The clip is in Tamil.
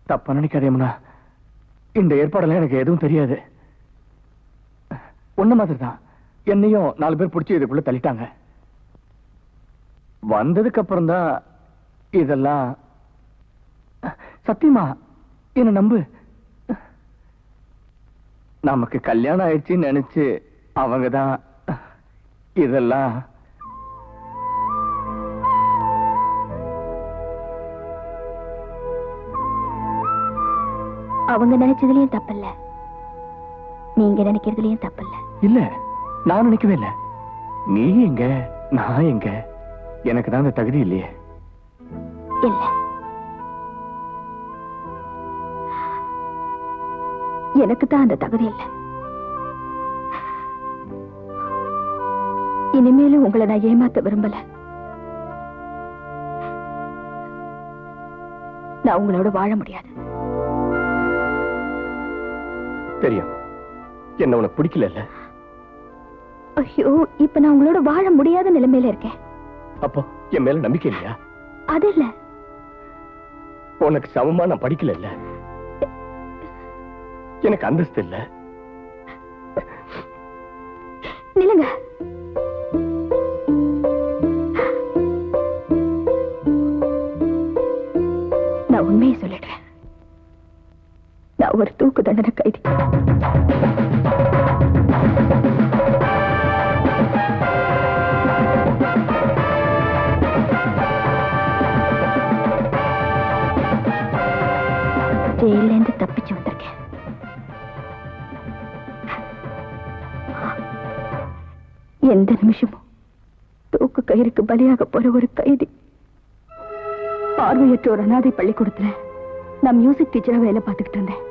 தப்பா நினைக்காதேம்னா, இந்த ஏற்பாடெல்லாம் எனக்கு எதுவும் தெரியாது. ஒண்ணு மாதிரி தான் என்னையும் 4 பேர் பிடிச்சி இதுக்குள்ள தள்ளிட்டாங்க. வந்ததுக்கு அப்புறம் தான் இதெல்லாம். சத்தியமா என்ன நம்பு. நமக்கு கல்யாணம் ஆயிடுச்சுன்னு நினைச்சு அவங்கதான் இதெல்லாம். அவங்க நினைச்சதுலயும் தப்பில்ல, நீங்க நினைக்கிறதுலயும் தப்பில்ல. இல்ல, நான் நினைக்கவே இல்ல. நீ எங்க, நான் எங்க? எனக்கு தான் அந்த தகுதி இல்லையே. இல்ல, எனக்கு தான் அந்த தகுதி இல்ல. இனிமேலும் உங்களை நான் ஏமாத்த விரும்பல. நான் உங்களோட வாழ முடியாது. தெரியும், என்ன உனக்கு பிடிக்கல. ஐயோ, இப்ப நான் உங்களோட வாழ முடியாத நிலைமையில இருக்கேன். அப்போ என் மேல நம்பிக்கை இல்லையா? அது இல்ல, உனக்கு சமமா நான் படிக்கல இல்ல, எனக்கு அந்தஸ்து இல்ல. நில்லுங்க. நான் உண்மையை சொல்லிடுறேன். நான் ஒரு தூக்கு தண்டனை கைதி. ஜெயில இருந்து தப்பிச்சு வந்திருக்கேன். எந்த நிமிஷமும் தூக்கு கயிறுக்கு பலியாக போற ஒரு கைதி. பார்வையற்ற ஒரு அனாதை பள்ளிக்கூடத்துல நான் மியூசிக் டீச்சரா வேலை பார்த்துக்கிட்டு இருந்தேன்.